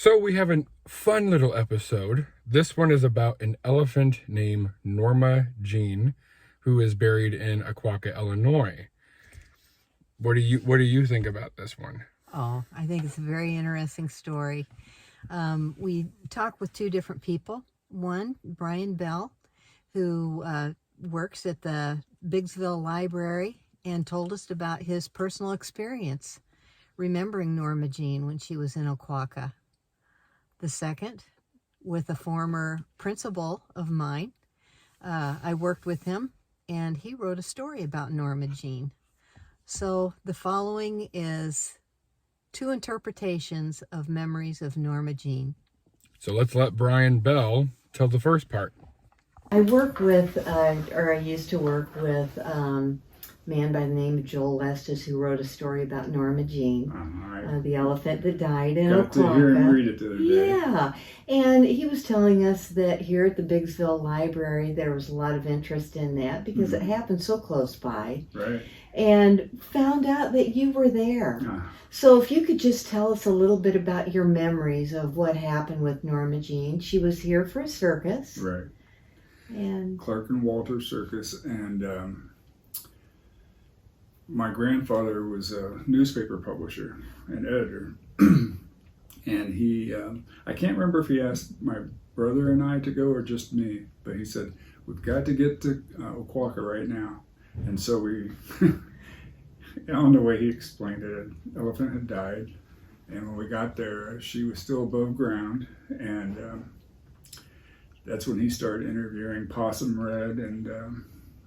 So we have a fun little episode. This one is about an elephant named Norma Jean, who is buried in Aquaka, Illinois. What do you think about this one? Oh, I think it's a very interesting story. We talked with two different people. One, Brian Bell, who works at the Biggsville Library and told us about his personal experience remembering Norma Jean when she was in Aquaka. The second, with a former principal of mine. I worked with him, and he wrote a story about Norma Jean. So the following is two interpretations of memories of Norma Jean. So let's let Brian Bell tell the first part. I work with, or I used to work with a man by the name of Joel Estes, who wrote a story about Norma Jean, the elephant that died in Got to hear him read it the other day. Yeah, and he was telling us that here at the Biggsville Library, there was a lot of interest in that because it happened so close by. Right. And found out that you were there. So if you could just tell us a little bit about your memories of what happened with Norma Jean. She was here for a circus. Right. And Clark and Walter Circus, and my grandfather was a newspaper publisher and editor, and he, I can't remember if he asked my brother and I to go or just me, but he said, "We've got to get to Aquaka right now." And so we, on the way he explained it, an elephant had died, and when we got there, she was still above ground, and that's when he started interviewing Possum Red, and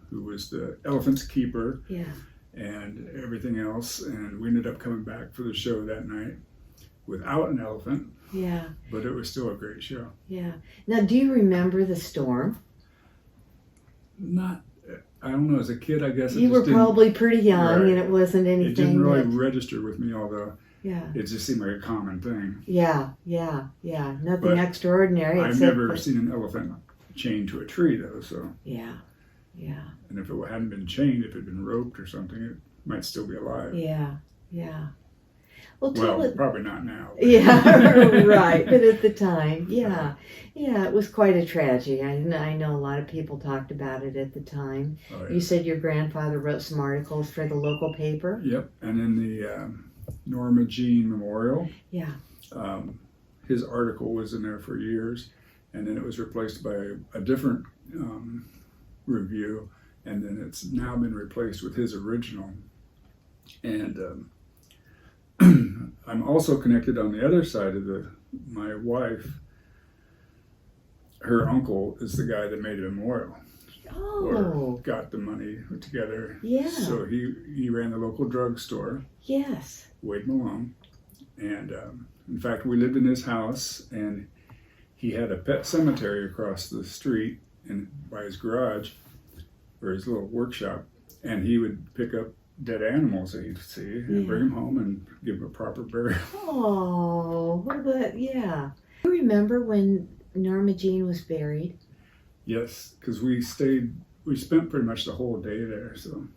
who was the elephant's keeper, and everything else. And we ended up coming back for the show that night without an elephant. Yeah. But it was still a great show. Yeah. Now, do you remember the storm? Not, I don't know. As a kid, I guess you were probably pretty young, and it wasn't anything. It didn't really register with me, although it just seemed like a common thing. Yeah. Nothing extraordinary. I've never seen an elephant chained to a tree, though. So. Yeah. And if it hadn't been chained, if it had been roped or something, it might still be alive. Yeah. Well, probably not now. Yeah, right. But at the time, it was quite a tragedy. I know a lot of people talked about it at the time. Oh, yeah. You said your grandfather wrote some articles for the local paper? Yep, and in the Norma Jean Memorial, his article was in there for years, and then it was replaced by a different review, and then it's now been replaced with his original. And I'm also connected on the other side of my wife. Her uncle is the guy that made the memorial. Or got the money together. Yeah. So he ran the local drugstore. Yes. Wade Malone. And in fact, we lived in his house, and he had a pet cemetery across the street by his garage, or his little workshop, and he would pick up dead animals that he'd see and bring them home and give them a proper burial. Oh, well, you remember when Norma Jean was buried? Yes, because we spent pretty much the whole day there. So,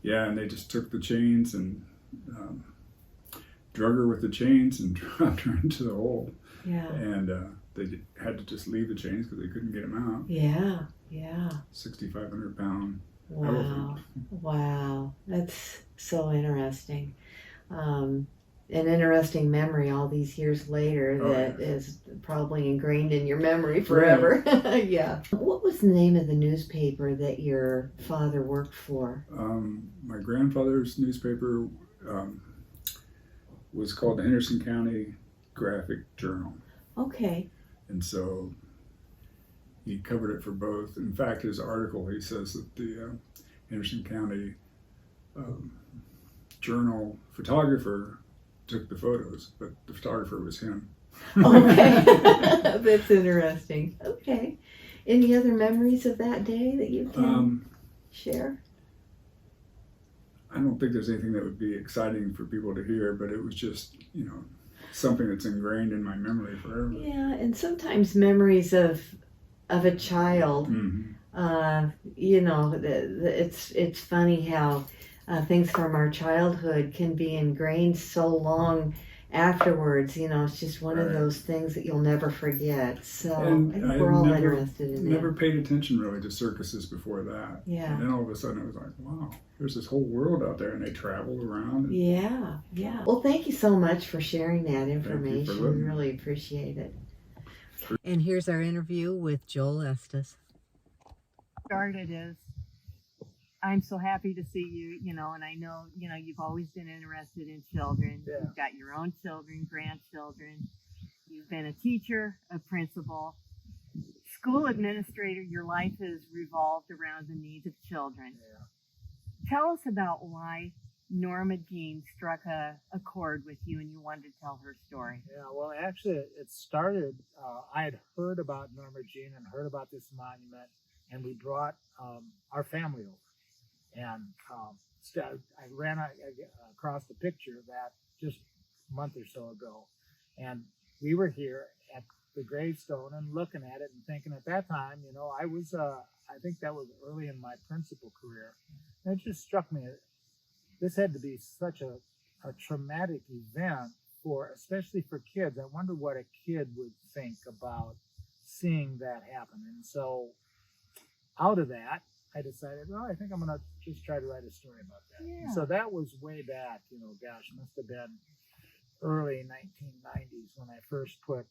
and they just took the chains and drug her with the chains and dropped her into the hole. Yeah. And they had to just leave the chains because they couldn't get them out. Yeah. 6,500-pound elephant. Wow. That's so interesting. An interesting memory all these years later that is probably ingrained in your memory forever. Right. Yeah. What was the name of the newspaper that your father worked for? My grandfather's newspaper was called the Henderson County Graphic Journal. Okay. And so he covered it for both. In fact, his article, he says that the Henderson County Journal photographer took the photos, but the photographer was him. Okay. That's interesting. Okay. Any other memories of that day that you can share? I don't think there's anything that would be exciting for people to hear, but it was just, something that's ingrained in my memory forever. Yeah, and sometimes memories of a child, it's funny how things from our childhood can be ingrained so long afterwards, it's just one of Right. those things that you'll never forget. So And I think I we're all never, interested in never that. paid attention really to circuses before that. Yeah. And then all of a sudden it was like, wow, there's this whole world out there, and they travel around. And Yeah, yeah. Well, thank you so much for sharing that information. We letting me. really appreciate it. And here's our interview with Joel Estes. Started as I'm so happy to see you, and I know, you've always been interested in children. Yeah. You've got your own children, grandchildren. You've been a teacher, a principal, school administrator. Your life has revolved around the needs of children. Yeah. Tell us about why Norma Jean struck a chord with you and you wanted to tell her story. Yeah, well, actually, it started. I had heard about Norma Jean and heard about this monument, and we brought our family over. And I ran across the picture of that just a month or so ago, and we were here at the gravestone and looking at it and thinking at that time, I was, I think that was early in my principal career, and it just struck me. This had to be such a traumatic event especially for kids. I wonder what a kid would think about seeing that happen. And so out of that, I decided, well, I think I'm going to just try to write a story about that. Yeah. So that was way back, gosh, must have been early 1990s when I first put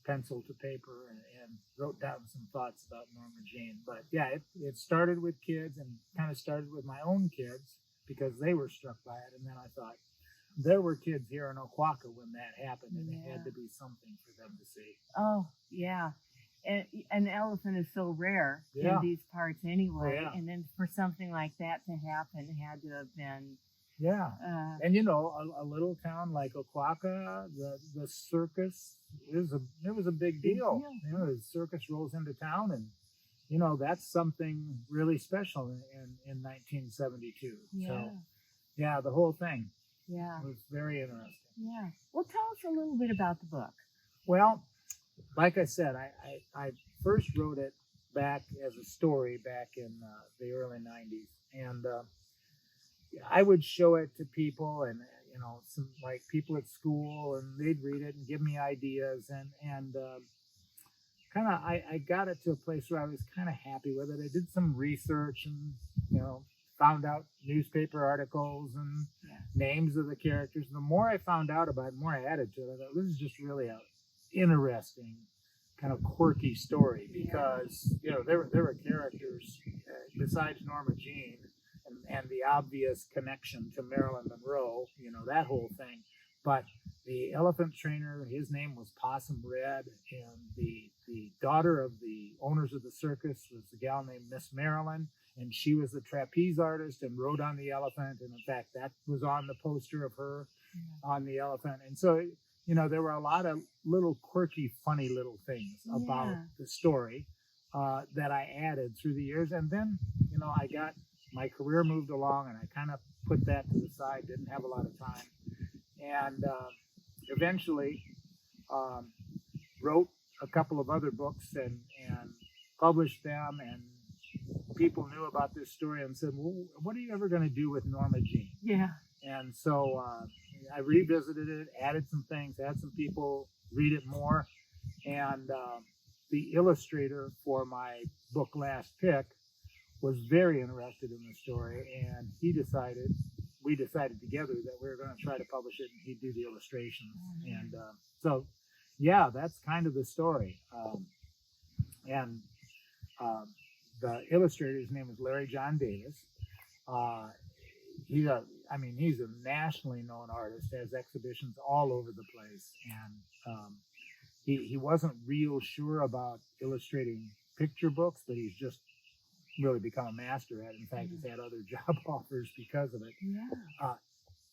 pencil to paper and wrote down some thoughts about Norma Jean. But yeah, it started with kids and kind of started with my own kids because they were struck by it. And then I thought, there were kids here in Oquawka when that happened, and it had to be something for them to see. Oh, yeah. An elephant is so rare in these parts anyway. Oh, yeah. And then for something like that to happen, it had to have been. Yeah. And a little town like Oquawka, the circus it was a big deal. The circus rolls into town, and that's something really special in 1972. Yeah. So yeah, the whole thing. Yeah. It was very interesting. Yeah. Well, tell us a little bit about the book. Well, like I said, I first wrote it back as a story back in the early 90s. And I would show it to people and, some like people at school, and they'd read it and give me ideas. And kind of, I got it to a place where I was kind of happy with it. I did some research and, found out newspaper articles and names of the characters. And the more I found out about it, the more I added to it. I thought, this is just really an interesting, kind of quirky story because, there were characters besides Norma Jean and the obvious connection to Marilyn Monroe, that whole thing. But the elephant trainer, his name was Possum Red, and the daughter of the owners of the circus was a gal named Miss Marilyn. And she was a trapeze artist and rode on the elephant. And in fact, that was on the poster of her on the elephant. And so, there were a lot of little quirky, funny little things about the story that I added through the years. And then, my career moved along and I kind of put that to the side, didn't have a lot of time. And eventually wrote a couple of other books and published them, and people knew about this story and said, well, what are you ever going to do with Norma Jean? Yeah. And so I revisited it, added some things, had some people read it more. And the illustrator for my book Last Pick was very interested in the story, and we decided together that we were going to try to publish it, and he'd do the illustrations. And so, yeah, that's kind of the story. The illustrator's name is Larry John Davis. He's a nationally known artist, has exhibitions all over the place. And he wasn't real sure about illustrating picture books, but he's just really become a master at it. In fact, he's had other job offers because of it. Yeah.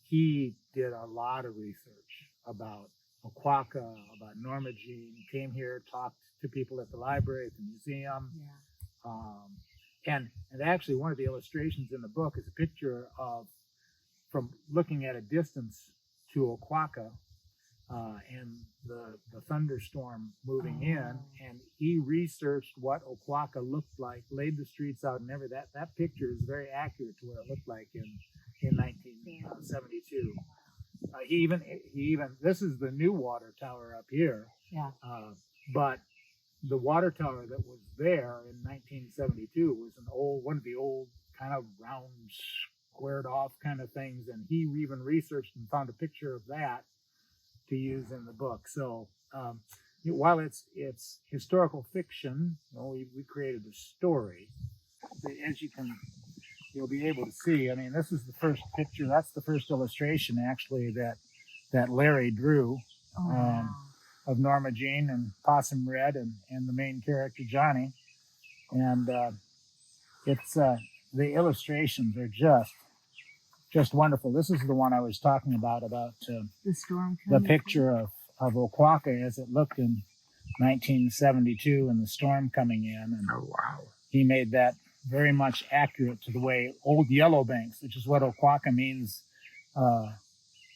He did a lot of research about Oquawka, about Norma Jean, came here, talked to people at the library, at the museum. Yeah. And actually one of the illustrations in the book is a picture from looking at a distance to Oquawka and the thunderstorm moving in, and he researched what Oquawka looked like, laid the streets out and everything. That picture is very accurate to what it looked like in 1972. He even this is the new water tower up here. Yeah. But the water tower that was there in 1972 was one of the old kind of round, squared off kind of things, and he even researched and found a picture of that to use in the book. So while it's historical fiction, we created a story. As you'll be able to see. I mean, this is the first picture. That's the first illustration, actually, that Larry drew. Oh, wow. Of Norma Jean and Possum Red and the main character Johnny, and it's the illustrations are just wonderful. This is the one I was talking about The storm. the picture of Oquaka as it looked in 1972 and the storm coming in. And Oh, wow. he made that very much accurate to the way Old Yellow Banks, which is what Oquaka means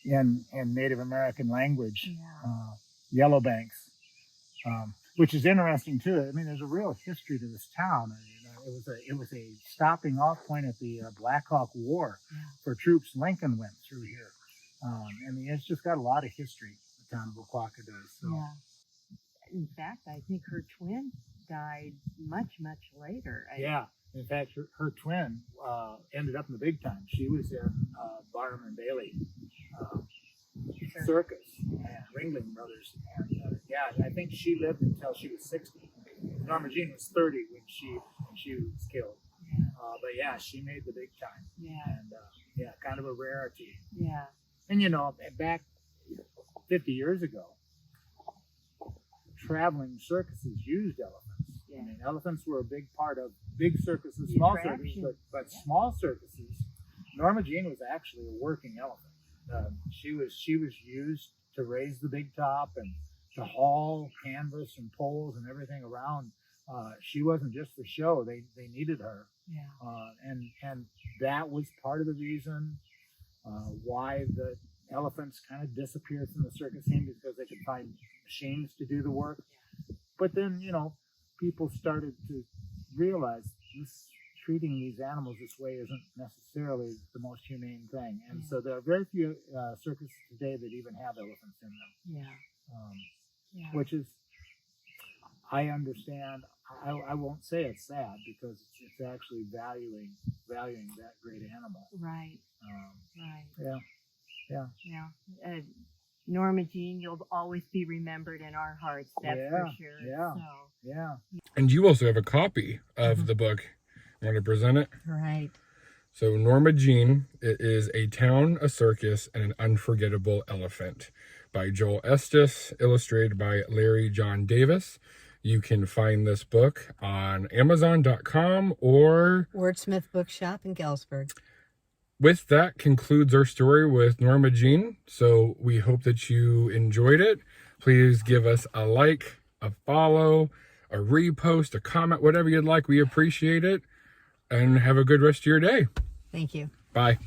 in Native American language. Yeah. Yellow Banks, which is interesting too. I mean, there's a real history to this town. It was a stopping off point at the Black Hawk War for troops Lincoln went through here. I mean, it's just got a lot of history. The town of Oquaka does. So. Yeah. In fact, I think her twin died much later. In fact, her twin ended up in the big time. She was in Barnum and Bailey Circus and Ringling Brothers. And I think she lived until she was 60. Norma Jean was 30 when she was killed. Yeah. But she made the big time. Yeah. And kind of a rarity. Yeah. And back 50 years ago, traveling circuses used elephants. Yeah. I mean, elephants were a big part of big circuses, small circuses, but small circuses. Norma Jean was actually a working elephant. She was used to raise the big top and to haul canvas and poles and everything around. She wasn't just for show. They needed her. Yeah. And that was part of the reason why the elephants kind of disappeared from the circus scene, because they could find machines to do the work. But then, people started to realize treating these animals this way isn't necessarily the most humane thing. And so there are very few circuses today that even have elephants in them. Yeah. Which is, I understand. I won't say it's sad, because it's actually valuing that great animal. Right. Yeah. Yeah. Norma Jean, you'll always be remembered in our hearts. That's for sure. Yeah. So. Yeah. And you also have a copy of the book. Want to present it? Right. So Norma Jean, it is A Town, a Circus, and an Unforgettable Elephant by Joel Estes, illustrated by Larry John Davis. You can find this book on Amazon.com or Wordsmith Bookshop in Galesburg. With that concludes our story with Norma Jean. So we hope that you enjoyed it. Please give us a like, a follow, a repost, a comment, whatever you'd like. We appreciate it. And have a good rest of your day. Thank you. Bye.